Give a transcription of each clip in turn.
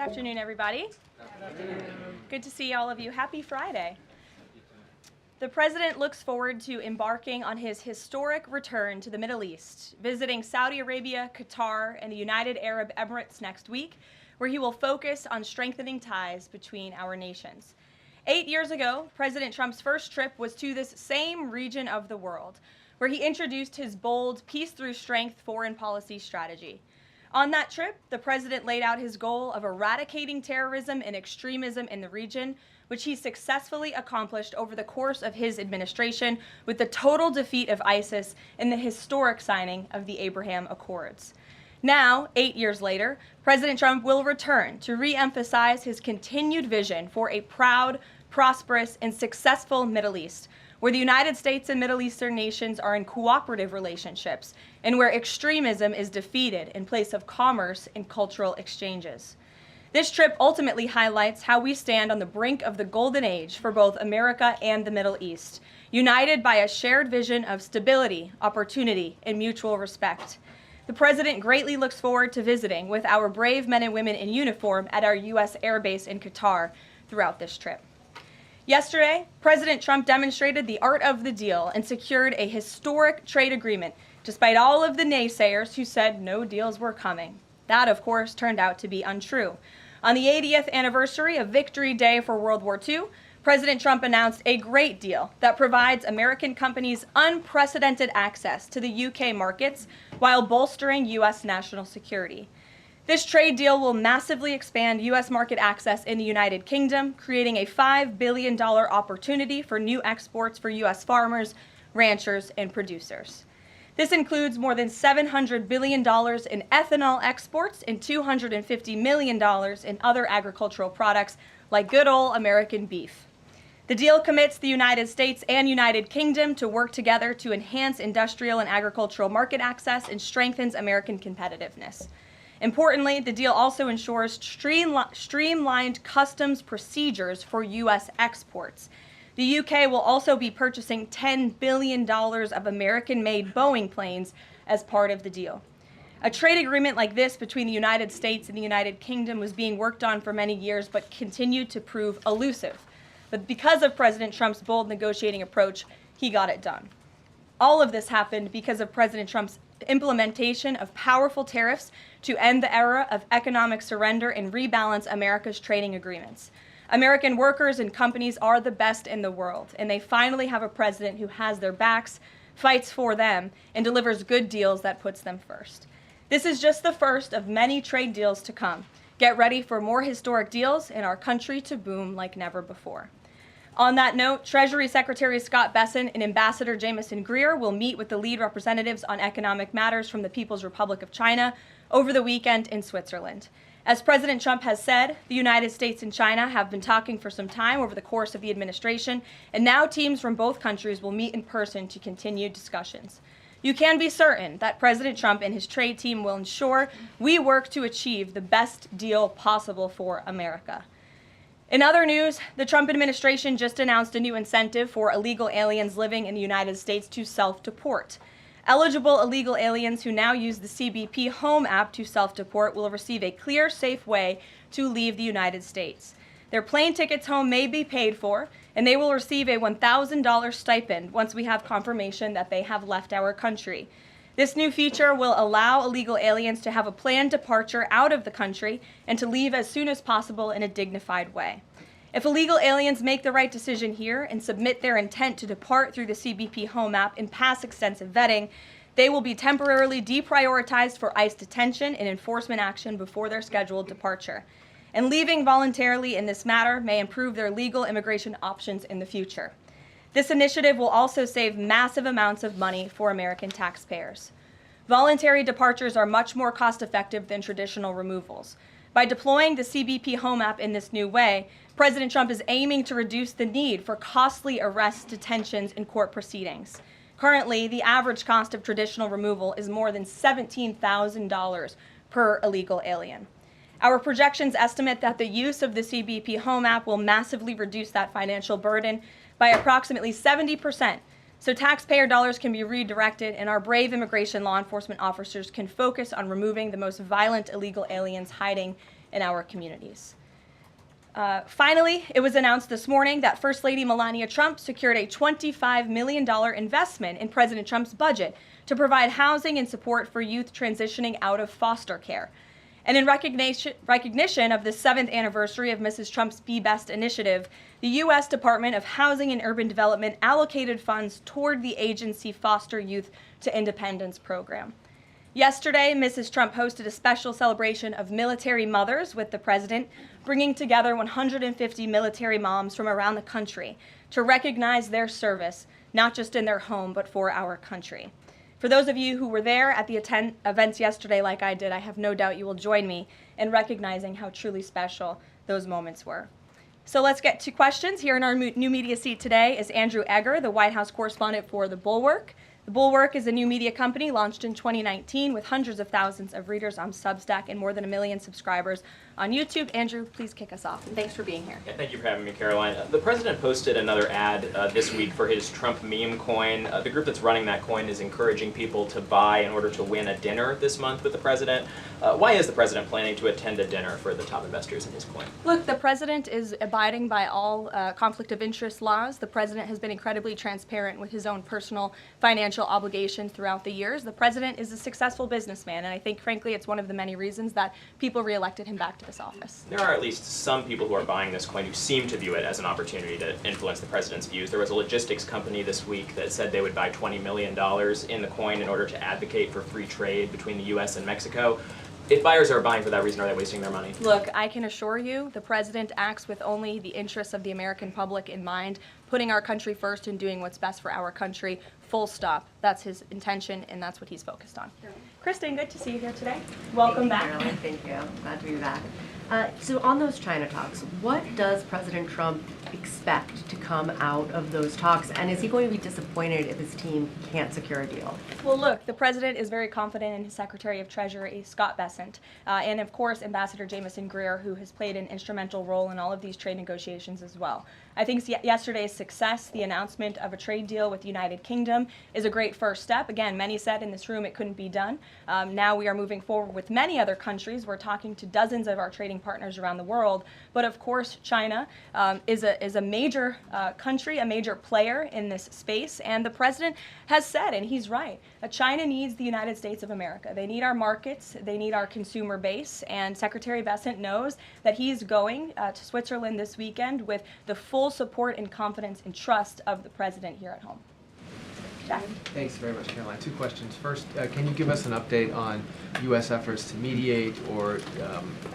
afternoon, everybody. Good to see all of you. Happy Friday. The President looks forward to embarking on his historic return to the Middle East, visiting Saudi Arabia, Qatar, and the United Arab Emirates next week, where he will focus on strengthening ties between our nations. 8 years ago, President Trump's first trip was to this same region of the world, where he introduced his bold peace through strength foreign policy strategy. On that trip, the President laid out his goal of eradicating terrorism and extremism in the region, which he successfully accomplished over the course of his administration with the total defeat of ISIS and the historic signing of the Abraham Accords. Now, 8 years later, President Trump will return to re-emphasize his continued vision for a proud, prosperous, and successful Middle East, where the United States and Middle Eastern nations are in cooperative relationships, and where extremism is defeated in place of commerce and cultural exchanges. This trip ultimately highlights how we stand on the brink of the golden age for both America and the Middle East, united by a shared vision of stability, opportunity, and mutual respect. The President greatly looks forward to visiting with our brave men and women in uniform at our U.S. Air Base in Qatar throughout this trip. Yesterday, President Trump demonstrated the art of the deal and secured a historic trade agreement, despite all of the naysayers who said no deals were coming. That, of course, turned out to be untrue. On the 80th anniversary of Victory Day for World War II, President Trump announced a great deal that provides American companies unprecedented access to the UK markets while bolstering U.S. national security. This trade deal will massively expand U.S. market access in the United Kingdom, creating a $5 billion opportunity for new exports for U.S. farmers, ranchers, and producers. This includes more than $700 billion in ethanol exports and $250 million in other agricultural products like good old American beef. The deal commits the United States and United Kingdom to work together to enhance industrial and agricultural market access and strengthens American competitiveness. Importantly, the deal also ensures streamlined customs procedures for U.S. exports. The UK will also be purchasing $10 billion of American-made Boeing planes as part of the deal. A trade agreement like this between the United States and the United Kingdom was being worked on for many years but continued to prove elusive. But because of President Trump's bold negotiating approach, he got it done. All of this happened because of President Trump's implementation of powerful tariffs to end the era of economic surrender and rebalance America's trading agreements. American workers and companies are the best in the world, and they finally have a president who has their backs, fights for them, and delivers good deals that puts them first. This is just the first of many trade deals to come. Get ready for more historic deals and our country to boom like never before. On that note, Treasury Secretary Scott Bessent and Ambassador Jamieson Greer will meet with the lead representatives on economic matters from the People's Republic of China over the weekend in Switzerland. As President Trump has said, the United States and China have been talking for some time over the course of the administration, and now teams from both countries will meet in person to continue discussions. You can be certain that President Trump and his trade team will ensure we work to achieve the best deal possible for America. In other news, the Trump administration just announced a new incentive for illegal aliens living in the United States to self-deport. Eligible illegal aliens who now use the CBP Home app to self-deport will receive a clear, safe way to leave the United States. Their plane tickets home may be paid for, and they will receive a $1,000 stipend once we have confirmation that they have left our country. This new feature will allow illegal aliens to have a planned departure out of the country and to leave as soon as possible in a dignified way. If illegal aliens make the right decision here and submit their intent to depart through the CBP Home app and pass extensive vetting, they will be temporarily deprioritized for ICE detention and enforcement action before their scheduled departure. And leaving voluntarily in this matter may improve their legal immigration options in the future. This initiative will also save massive amounts of money for American taxpayers. Voluntary departures are much more cost-effective than traditional removals. By deploying the CBP Home app in this new way, President Trump is aiming to reduce the need for costly arrests, detentions, and court proceedings. Currently, the average cost of traditional removal is more than $17,000 per illegal alien. Our projections estimate that the use of the CBP Home app will massively reduce that financial burden by approximately 70%, so taxpayer dollars can be redirected and our brave immigration law enforcement officers can focus on removing the most violent illegal aliens hiding in our communities. Finally, it was announced this morning that First Lady Melania Trump secured a $25 million investment in President Trump's budget to provide housing and support for youth transitioning out of foster care. And in recognition of the 7th anniversary of Mrs. Trump's Be Best initiative, the U.S. Department of Housing and Urban Development allocated funds toward the agency Foster Youth to Independence program. Yesterday, Mrs. Trump hosted a special celebration of military mothers with the president, bringing together 150 military moms from around the country to recognize their service, not just in their home, but for our country. For those of you who were there at the events yesterday like I did, I have no doubt you will join me in recognizing how truly special those moments were. So let's get to questions. Here in our new media seat today is Andrew Egger, the White House correspondent for The Bulwark. The Bulwark is a new media company launched in 2019 with hundreds of thousands of readers on Substack and more than 1 million subscribers on YouTube. Andrew, please kick us off. And thanks for being here. Yeah, thank you for having me, Caroline. The president posted another ad this week for his Trump meme coin. The group that's running that coin is encouraging people to buy in order to win a dinner this month with the president. Why is the president planning to attend a dinner for the top investors in his coin? Look, the president is abiding by all conflict of interest laws. The president has been incredibly transparent with his own personal financial obligations throughout the years. The president is a successful businessman, and I think, frankly, it's one of the many reasons that people reelected him back to this office. There are at least some people who are buying this coin who seem to view it as an opportunity to influence the president's views. There was a logistics company this week that said they would buy $20 million in the coin in order to advocate for free trade between the U.S. and Mexico. If buyers are buying for that reason, are they wasting their money? Look, I can assure you the president acts with only the interests of the American public in mind, putting our country first and doing what's best for our country, full stop. That's his intention, and that's what he's focused on. Kristen, good to see you here today. Welcome back. Caroline. Thank you. Glad to be back. So on those China talks, what does President Trump expect to come out of those talks? And is he going to be disappointed if his team can't secure a deal? Well, look, the president is very confident in his Secretary of Treasury, Scott Bessent, and of course, Ambassador Jamieson Greer, who has played an instrumental role in all of these trade negotiations as well. I think yesterday's success, the announcement of a trade deal with the United Kingdom, is a great first step. Again, many said in this room it couldn't be done. Now we are moving forward with many other countries. We're talking to dozens of our trading partners around the world. But of course, China is a major country, a major player in this space. And the president has said, and he's right, China needs the United States of America. They need our markets. They need our consumer base. And Secretary Bessent knows that he's going to Switzerland this weekend with the full support and confidence and trust of the president here at home. Jack. Thanks very much, Caroline. Two questions. First, can you give us an update on U.S. efforts to mediate or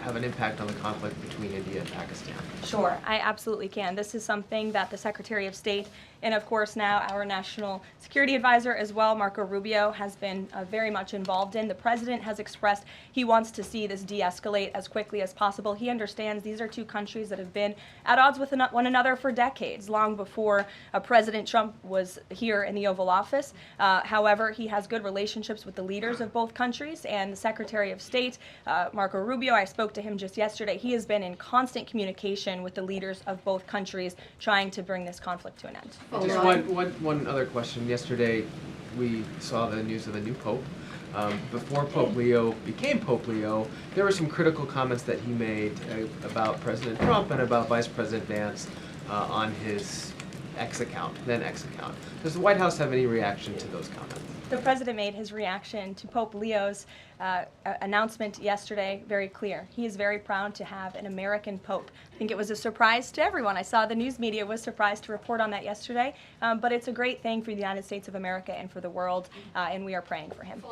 have an impact on the conflict between India and Pakistan? Sure, I absolutely can. This is something that the Secretary of State and, of course, now our National Security Advisor as well, Marco Rubio, has been very much involved in. The president has expressed he wants to see this de-escalate as quickly as possible. He understands these are two countries that have been at odds with one another for decades, long before President Trump was here in the Oval Office. However, he has good relationships with the leaders of both countries, and the Secretary of State, Marco Rubio, I spoke to him just yesterday. He has been in constant communication with the leaders of both countries trying to bring this conflict to an end. Just one other question. Yesterday, we saw the news of a new pope. Before Pope Leo became Pope Leo, there were some critical comments that he made about President Trump and about Vice President Vance on his then X account. Does the White House have any reaction to those comments? The president made his reaction to Pope Leo's announcement yesterday very clear. He is very proud to have an American pope. I think it was a surprise to everyone. I saw the news media was surprised to report on that yesterday, but it's a great thing for the United States of America and for the world, and we are praying for him.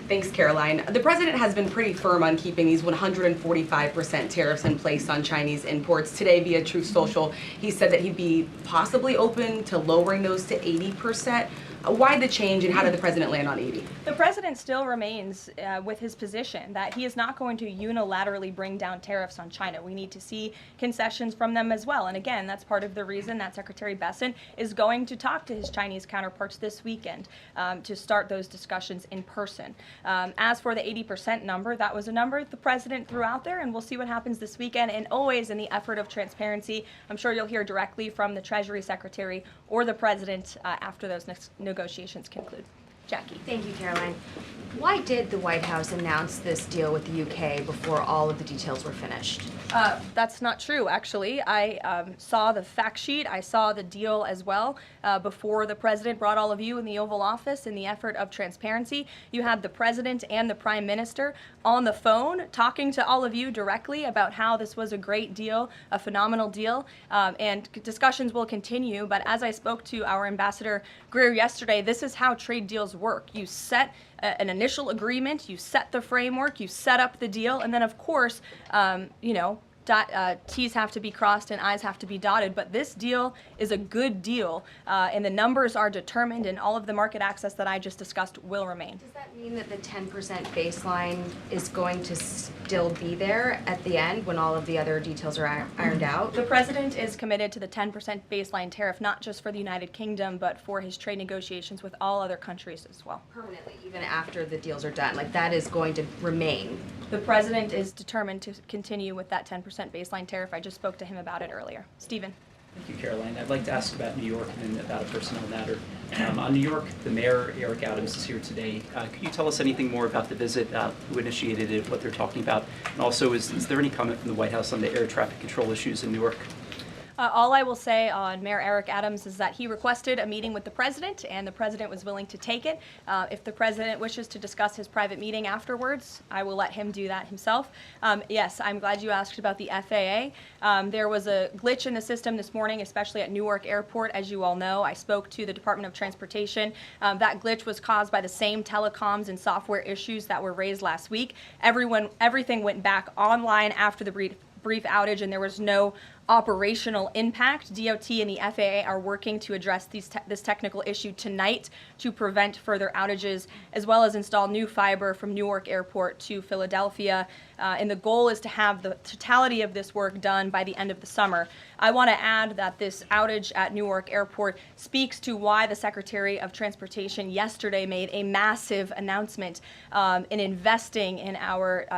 Thanks, Caroline. The president has been pretty firm on keeping these 145% tariffs in place on Chinese imports. Today, via Truth Social, he said that he'd be possibly open to lowering those to 80%. Why the change, and how did the president land on 80? The president still remains with his position that he is not going to unilaterally bring down tariffs on China. We need to see concessions from them as well. And again, that's part of the reason that Secretary Bessent is going to talk to his Chinese counterparts this weekend to start those discussions in person. As for the 80% number, that was a number the president threw out there, and we'll see what happens this weekend. And always in the effort of transparency, I'm sure you'll hear directly from the Treasury Secretary or the president after those negotiations conclude. Jackie. Thank you, Caroline. Why did the White House announce this deal with the UK before all of the details were finished? That's not true, actually. I saw the fact sheet. I saw the deal as well before the president brought all of you in the Oval Office in the effort of transparency. You had the president and the prime minister on the phone talking to all of you directly about how this was a great deal, a phenomenal deal, and discussions will continue. But as I spoke to our Ambassador Greer yesterday, this is how trade deals work. You set an initial agreement, you set the framework, you set up the deal, and then of course, T's have to be crossed and I's have to be dotted, but this deal is a good deal, and the numbers are determined, and all of the market access that I just discussed will remain. Does that mean that the 10% baseline is going to still be there at the end when all of the other details are ironed out? The president is committed to the 10% baseline tariff, not just for the United Kingdom, but for his trade negotiations with all other countries as well. Permanently, even after the deals are done, like that is going to remain. The president is determined to continue with that 10% baseline tariff. I just spoke to him about it earlier. Stephen. Thank you, Caroline. I'd like to ask about New York and then about a personnel matter. On New York, the mayor, Eric Adams, is here today. Could you tell us anything more about the visit, who initiated it, what they're talking about? And also, is there any comment from the White House on the air traffic control issues in Newark? All I will say on Mayor Eric Adams is that he requested a meeting with the president, and the president was willing to take it. If the president wishes to discuss his private meeting afterwards, I will let him do that himself. Yes, I'm glad you asked about the FAA. There was a glitch in the system this morning, especially at Newark Airport. As you all know, I spoke to the Department of Transportation. That glitch was caused by the same telecoms and software issues that were raised last week. Everything went back online after the brief outage, and there was no operational impact. DOT and the FAA are working to address this technical issue tonight to prevent further outages, as well as install new fiber from Newark Airport to Philadelphia. And the goal is to have the totality of this work done by the end of the summer. I want to add that this outage at Newark Airport speaks to why the Secretary of Transportation yesterday made a massive announcement in investing in our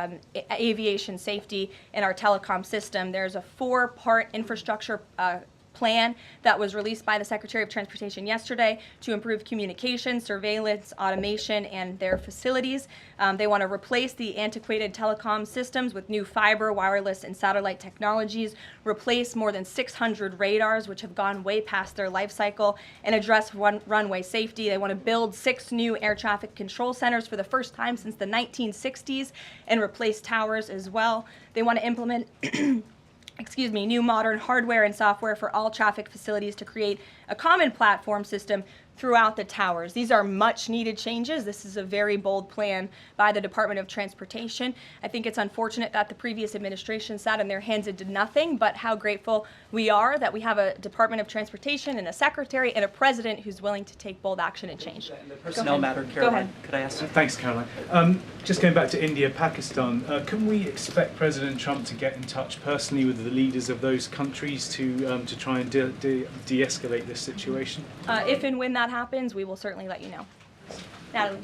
aviation safety and our telecom system. There's a 4-part infrastructure plan that was released by the Secretary of Transportation yesterday to improve communication, surveillance, automation, and their facilities. They want to replace the antiquated telecom systems with new fiber, wireless, and satellite technologies, replace more than 600 radars, which have gone way past their life cycle, and address runway safety. They want to build 6 new air traffic control centers for the first time since the 1960s and replace towers as well. They want to implement new modern hardware and software for all traffic facilities to create a common platform system throughout the towers. These are much needed changes. This is a very bold plan by the Department of Transportation. I think it's unfortunate that the previous administration sat on their hands and did nothing, but how grateful we are that we have a Department of Transportation and a secretary and a president who's willing to take bold action and change. And the personnel matter, Caroline, could I ask? Thanks, Caroline. Just going back to India, Pakistan, can we expect President Trump to get in touch personally with the leaders of those countries to try and de-escalate this situation? If and when that happens, we will certainly let you know. Natalie.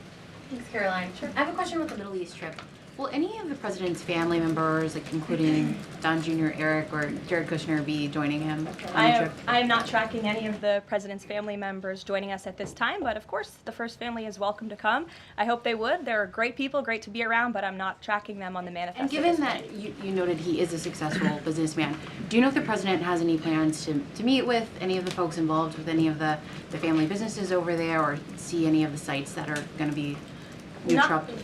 Thanks, Caroline. Sure. I have a question about the Middle East trip. Will any of the president's family members, like including Don Jr., Eric, or Jared Kushner, be joining him on the trip? I am not tracking any of the president's family members joining us at this time, but of course, the first family is welcome to come. I hope they would. They're great people, great to be around, but I'm not tracking them on the manifest. And given that you noted he is a successful businessman, do you know if the president has any plans to meet with any of the folks involved with any of the family businesses over there, or see any of the sites that are going to be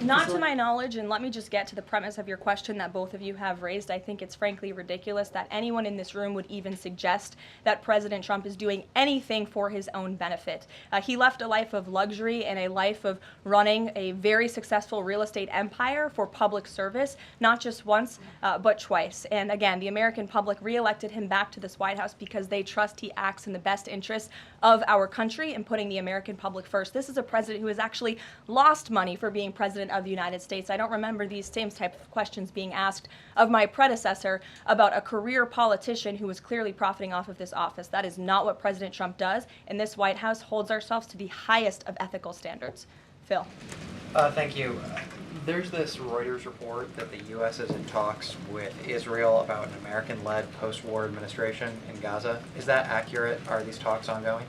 Not to my knowledge, and let me just get to the premise of your question that both of you have raised. I think it's frankly ridiculous that anyone in this room would even suggest that President Trump is doing anything for his own benefit. He left a life of luxury and a life of running a very successful real estate empire for public service, not just once, but twice. And again, the American public reelected him back to this White House because they trust he acts in the best interest of our country and putting the American public first. This is a president who has actually lost money for being president of the United States. I don't remember these same type of questions being asked of my predecessor about a career politician who was clearly profiting off of this office. That is not what President Trump does, and this White House holds ourselves to the highest of ethical standards. Phil. Thank you. There's this Reuters report that the U.S. is in talks with Israel about an American-led post-war administration in Gaza. Is that accurate? Are these talks ongoing?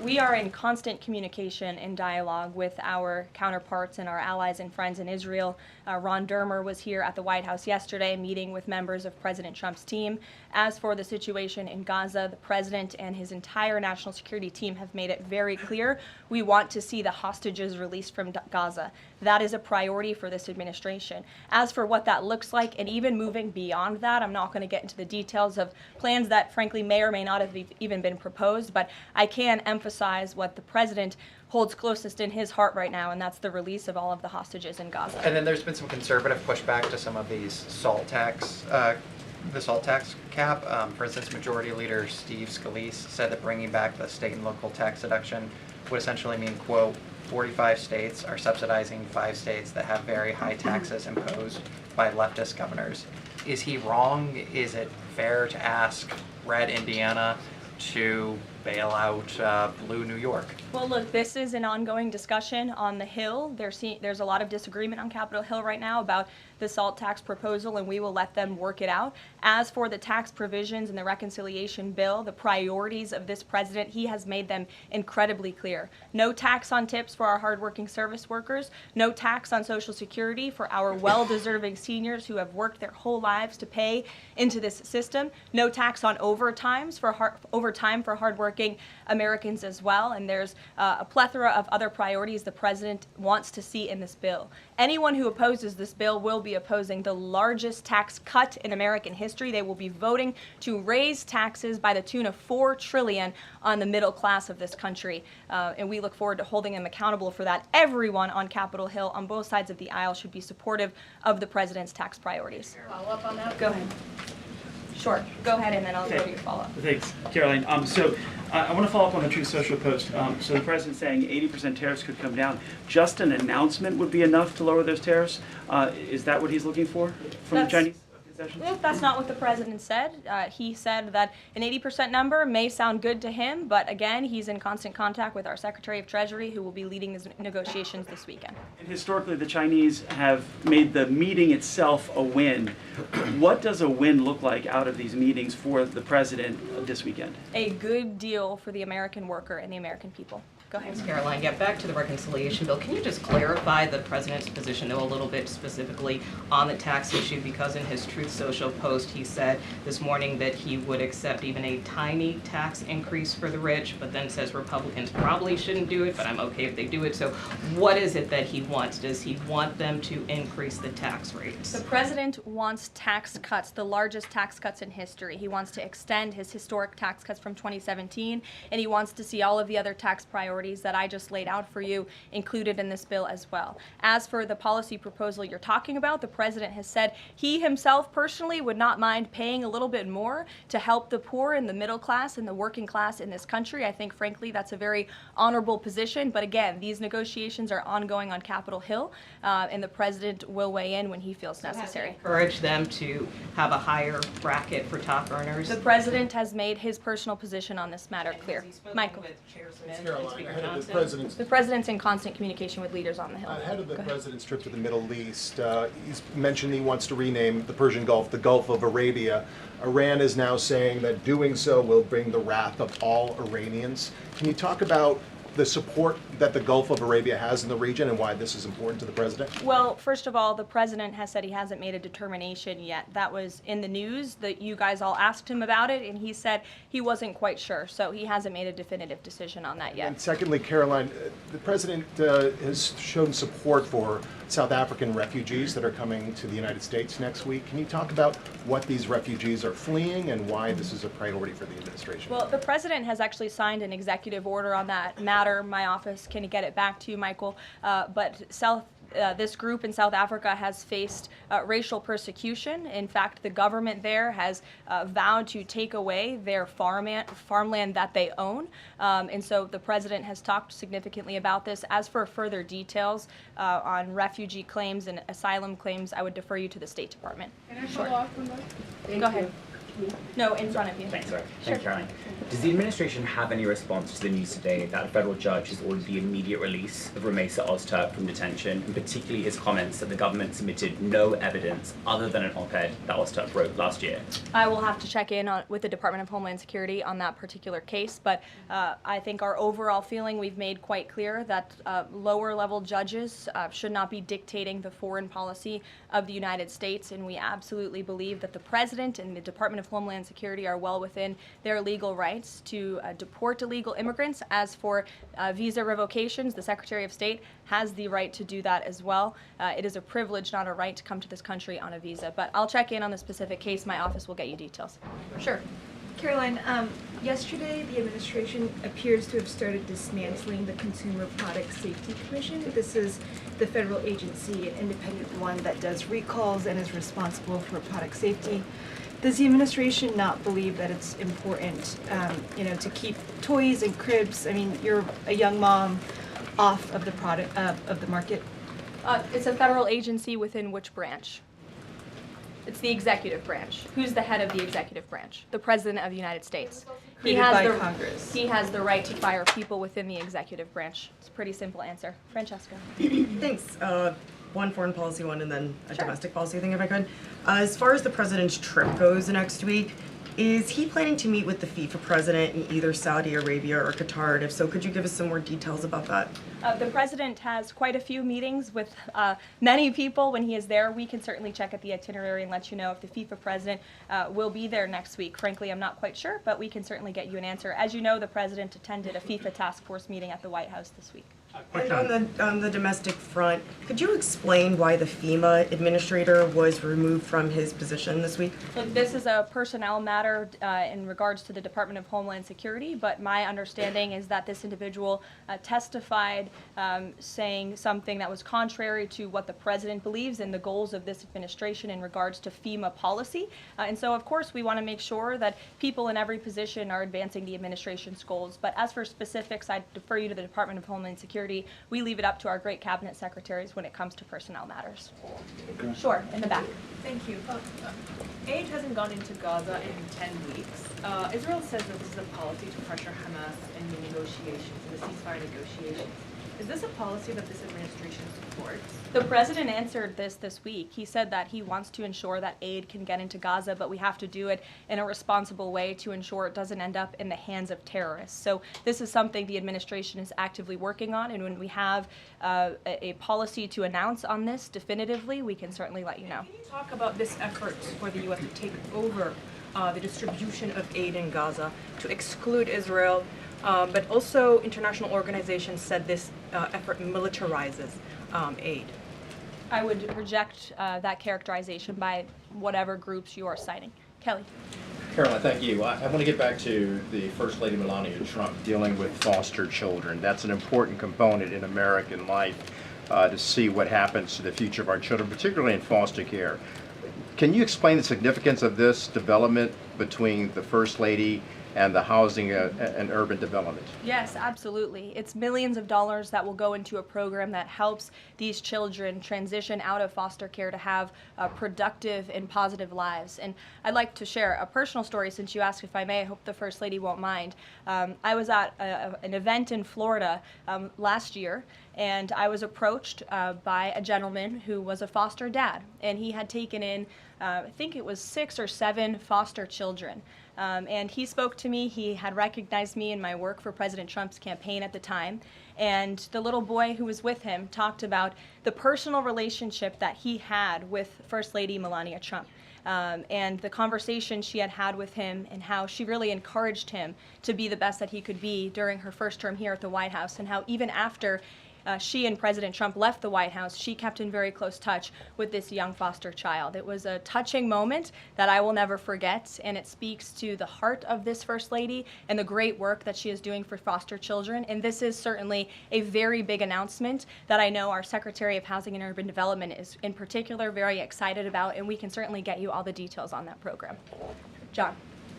We are in constant communication and dialogue with our counterparts and our allies and friends in Israel. Ron Dermer was here at the White House yesterday meeting with members of President Trump's team. As for the situation in Gaza, the president and his entire national security team have made it very clear we want to see the hostages released from Gaza. That is a priority for this administration. As for what that looks like, and even moving beyond that, I'm not going to get into the details of plans that frankly may or may not have even been proposed, but I can emphasize what the president holds closest in his heart right now, and that's the release of all of the hostages in Gaza. And then there's been some conservative pushback to some of these salt tax, the salt tax cap. For instance, Majority Leader Steve Scalise said that bringing back the state and local tax deduction would essentially mean, quote, 45 states are subsidizing 5 states that have very high taxes imposed by leftist governors. Is he wrong? Is it fair to ask red Indiana to bail out blue New York? Well, look, this is an ongoing discussion on the Hill. There's a lot of disagreement on Capitol Hill right now about the SALT tax proposal, and we will let them work it out. As for the tax provisions in the reconciliation bill, the priorities of this president, he has made them incredibly clear. No tax on tips for our hardworking service workers, no tax on Social Security for our well-deserving seniors who have worked their whole lives to pay into this system, no tax on overtime for hardworking Americans as well, and there's a plethora of other priorities the president wants to see in this bill. Anyone who opposes this bill will be opposing the largest tax cut in American history. They will be voting to raise taxes by the tune of $4 trillion on the middle class of this country, and we look forward to holding them accountable for that. Everyone on Capitol Hill on both sides of the aisle should be supportive of the president's tax priorities. Follow up on that? Go ahead. Sure. Go ahead, and then I'll go to your follow-up. Thanks, Caroline. I want to follow up on the Truth Social post. So the president's saying 80% tariffs could come down. Just an announcement would be enough to lower those tariffs. Is that what he's looking for from the Chinese concessions? That's not what the president said. He said that an 80% number may sound good to him, but again, he's in constant contact with our Secretary of Treasury, who will be leading these negotiations this weekend. And historically, the Chinese have made the meeting itself a win. What does a win look like out of these meetings for the president this weekend? A good deal for the American worker and the American people. Go ahead. Thanks, Caroline. Yeah, back to the reconciliation bill. Can you just clarify the president's position, though, a little bit specifically on the tax issue? Because in his Truth Social post, he said this morning that he would accept even a tiny tax increase for the rich, but then says Republicans probably shouldn't do it, but I'm okay if they do it. So what is it that he wants? Does he want them to increase the tax rates? The president wants tax cuts, the largest tax cuts in history. He wants to extend his historic tax cuts from 2017, and he wants to see all of the other tax priorities that I just laid out for you included in this bill as well. As for the policy proposal you're talking about, the president has said he himself personally would not mind paying a little bit more to help the poor and the middle class and the working class in this country. I think, frankly, that's a very honorable position. But again, these negotiations are ongoing on Capitol Hill, and the president will weigh in when he feels necessary. Encourage them to have a higher bracket for top earners? The president has made his personal position on this matter clear. Michael. The president's in constant communication with leaders on the Hill. Ahead of the president's trip to the Middle East, he's mentioned he wants to rename the Persian Gulf the Gulf of Arabia. Iran is now saying that doing so will bring the wrath of all Iranians. Can you talk about the support that the Gulf of Arabia has in the region and why this is important to the president? Well, first of all, the president has said he hasn't made a determination yet. That was in the news that you guys all asked him about it, and he said he wasn't quite sure. So he hasn't made a definitive decision on that yet. And secondly, Caroline, the president has shown support for South African refugees that are coming to the United States next week. Can you talk about what these refugees are fleeing and why this is a priority for the administration? Well, the president has actually signed an executive order on that matter. My office can get it back to you, Michael. But this group in South Africa has faced racial persecution. In fact, the government there has vowed to take away their farmland that they own. And so the president has talked significantly about this. As for further details on refugee claims and asylum claims, I would defer you to the State Department. Can I follow up on that? Go ahead. No, in front of you. Thanks, sorry. Sure. Thank you, Caroline. Does the administration have any response to the news today that a federal judge has ordered the immediate release of Rumeysa Ozturk from detention, and particularly his comments that the government submitted no evidence other than an op-ed that Ozturk wrote last year? I will have to check in with the Department of Homeland Security on that particular case, but I think our overall feeling, we've made quite clear that lower level judges should not be dictating the foreign policy of the United States, and we absolutely believe that the President and the Department of Homeland Security are well within their legal rights to deport illegal immigrants. As for visa revocations, the Secretary of State has the right to do that as well. It is a privilege, not a right, to come to this country on a visa, but I'll check in on the specific case. My office will get you details. Sure. Caroline, yesterday the administration appears to have started dismantling the Consumer Product Safety Commission. This is the federal agency, an independent one that does recalls and is responsible for product safety. Does the administration not believe that it's important, to keep toys and cribs? I mean, you're a young mom, off of the product of the market. It's a federal agency within which branch? It's the executive branch. Who's the head of the executive branch? The President of the United States. Created by Congress. He has the right to fire people within the executive branch. It's a pretty simple answer. Francesca. Thanks. One foreign policy one and then a domestic policy thing if I could. As far as the president's trip goes next week, is he planning to meet with the FIFA president in either Saudi Arabia or Qatar? And if so, could you give us some more details about that? The president has quite a few meetings with many people when he is there. We can certainly check at the itinerary and let you know if the FIFA president will be there next week. Frankly, I'm not quite sure, but we can certainly get you an answer. As you know, the president attended a FIFA task force meeting at the White House this week. And on the domestic front, could you explain why the FEMA administrator was removed from his position this week? Look, this is a personnel matter in regards to the Department of Homeland Security, but my understanding is that this individual testified saying something that was contrary to what the president believes and the goals of this administration in regards to FEMA policy. And so, of course, we want to make sure that people in every position are advancing the administration's goals. But as for specifics, I defer you to the Department of Homeland Security. We leave it up to our great cabinet secretaries when it comes to personnel matters. Sure, in the back. Thank you. Aid hasn't gone into Gaza in 10 weeks. Israel says that this is a policy to pressure Hamas in the negotiations, in the ceasefire negotiations. Is this a policy that this administration supports? The president answered this week. He said that he wants to ensure that aid can get into Gaza, but we have to do it in a responsible way to ensure it doesn't end up in the hands of terrorists. So this is something the administration is actively working on, and when we have a policy to announce on this definitively, we can certainly let you know. Can you talk about this effort for the U.S. to take over the distribution of aid in Gaza, to exclude Israel, but also international organizations said this effort militarizes aid? I would reject that characterization by whatever groups you are citing. Kelly. Caroline, thank you. I want to get back to the First Lady Melania Trump dealing with foster children. That's an important component in American life to see what happens to the future of our children, particularly in foster care. Can you explain the significance of this development between the First Lady and the housing and urban development? Yes, absolutely. It's millions of dollars that will go into a program that helps these children transition out of foster care to have productive and positive lives. And I'd like to share a personal story since you asked if I may. I hope the First Lady won't mind. I was at an event in Florida last year, and I was approached by a gentleman who was a foster dad, and he had taken in, I think it was 6 or 7 foster children. And he spoke to me. He had recognized me in my work for President Trump's campaign at the time. And the little boy who was with him talked about the personal relationship that he had with First Lady Melania Trump. And the conversation she had had with him and how she really encouraged him to be the best that he could be during her first term here at the White House, and how even after she and President Trump left the White House, she kept in very close touch with this young foster child. It was a touching moment that I will never forget, and it speaks to the heart of this First Lady and the great work that she is doing for foster children. And this is certainly a very big announcement that I know our Secretary of Housing and Urban Development is in particular very excited about, and we can certainly get you all the details on that program. John.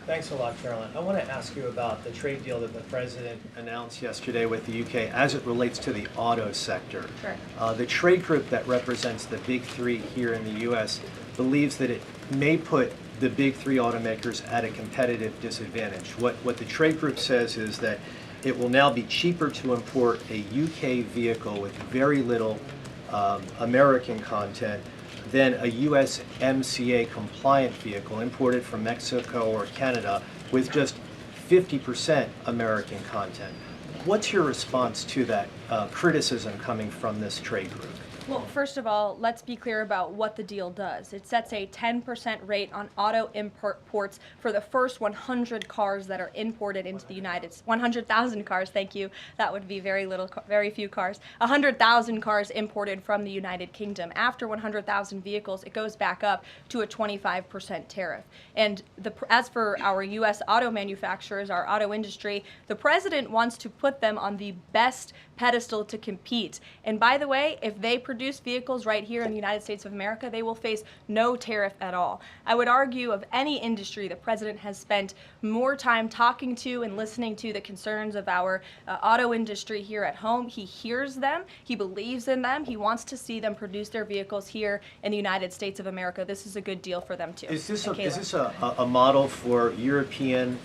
Thanks a lot, Caroline. I want to ask you about the trade deal that the President announced yesterday with the UK as it relates to the auto sector. Sure. The trade group that represents the big three here in the U.S. believes that it may put the big three automakers at a competitive disadvantage. What the trade group says is that it will now be cheaper to import a UK vehicle with very little American content than a USMCA compliant vehicle imported from Mexico or Canada with just 50% American content. What's your response to that criticism coming from this trade group? Well, first of all, let's be clear about what the deal does. It sets a 10% rate on auto imports for the first 100 cars that are imported into the United States. 100,000 cars, thank you. That would be very few cars. 100,000 cars imported from the United Kingdom. After 100,000 vehicles, it goes back up to a 25% tariff. And as for our U.S. auto manufacturers, our auto industry, the president wants to put them on the best pedestal to compete. And by the way, if they produce vehicles right here in the United States of America, they will face no tariff at all. I would argue of any industry, the president has spent more time talking to and listening to the concerns of our auto industry here at home. He hears them, he believes in them, he wants to see them produce their vehicles here in the United States of America. This is a good deal for them too. Is this a model for European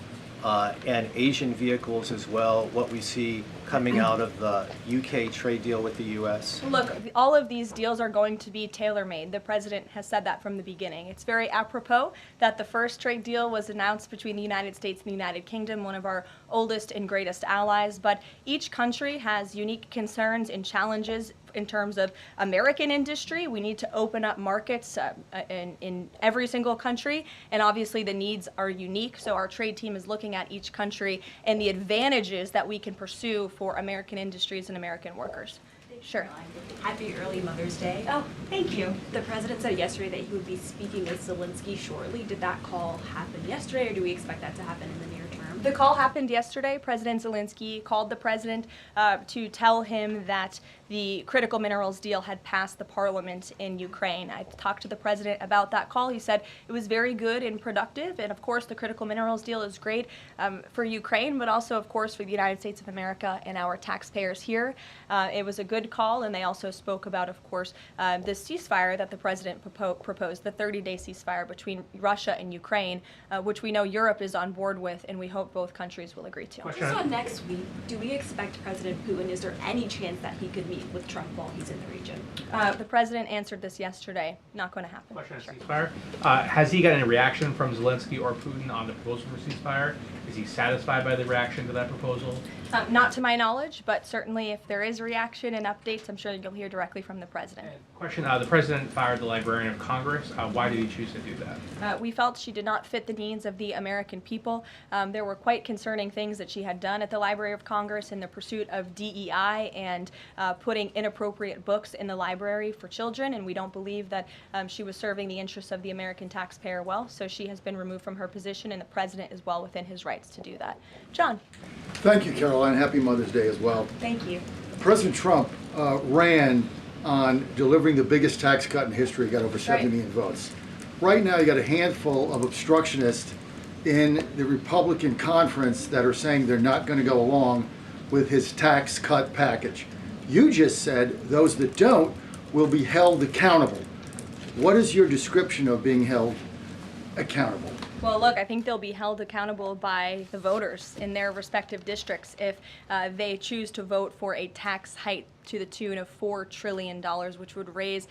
and Asian vehicles as well, what we see coming out of the UK trade deal with the US? Look, all of these deals are going to be tailor-made. The president has said that from the beginning. It's very apropos that the first trade deal was announced between the United States and the United Kingdom, one of our oldest and greatest allies, but each country has unique concerns and challenges in terms of American industry. We need to open up markets in every single country, and obviously the needs are unique, so our trade team is looking at each country and the advantages that we can pursue for American industries and American workers. Sure. Happy early Mother's Day. Oh, thank you. The president said yesterday that he would be speaking with Zelensky shortly. Did that call happen yesterday, or do we expect that to happen in the near term? The call happened yesterday. President Zelensky called the president to tell him that the critical minerals deal had passed the parliament in Ukraine. I talked to the president about that call. He said it was very good and productive, and of course the critical minerals deal is great for Ukraine, but also of course for the United States of America and our taxpayers here. It was a good call, and they also spoke about, of course, the ceasefire that the president proposed, the 30-day ceasefire between Russia and Ukraine, which we know Europe is on board with, and we hope both countries will agree to. So next week, do we expect President Putin, is there any chance that he could meet with Trump while he's in the region? The president answered this yesterday. Not going to happen. Question on ceasefire. Has he got any reaction from Zelensky or Putin on the proposal for ceasefire? Is he satisfied by the reaction to that proposal? Not to my knowledge, but certainly if there is reaction and updates, I'm sure you'll hear directly from the president. Question, the president fired the Librarian of Congress. Why did he choose to do that? We felt she did not fit the needs of the American people. There were quite concerning things that she had done at the Library of Congress in the pursuit of DEI and putting inappropriate books in the library for children, and we don't believe that she was serving the interests of the American taxpayer well, so she has been removed from her position, and the president is well within his rights to do that. John. Thank you, Caroline. Happy Mother's Day as well. Thank you. President Trump ran on delivering the biggest tax cut in history, got over 70 million votes. Right now, you got a handful of obstructionists in the Republican conference that are saying they're not going to go along with his tax cut package. You just said those that don't will be held accountable. What is your description of being held accountable? Well, look, I think they'll be held accountable by the voters in their respective districts if they choose to vote for a tax hike to the tune of $4 trillion, which would raise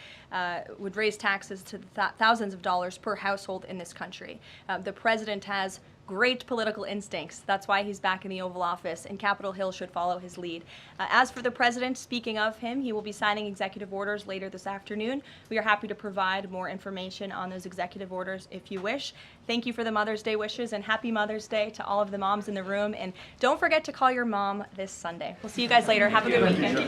taxes to thousands of dollars per household in this country. The president has great political instincts. That's why he's back in the Oval Office, and Capitol Hill should follow his lead. As for the president, speaking of him, he will be signing executive orders later this afternoon. We are happy to provide more information on those executive orders if you wish. Thank you for the Mother's Day wishes, and happy Mother's Day to all of the moms in the room. And don't forget to call your mom this Sunday. We'll see you guys later. Have a good weekend.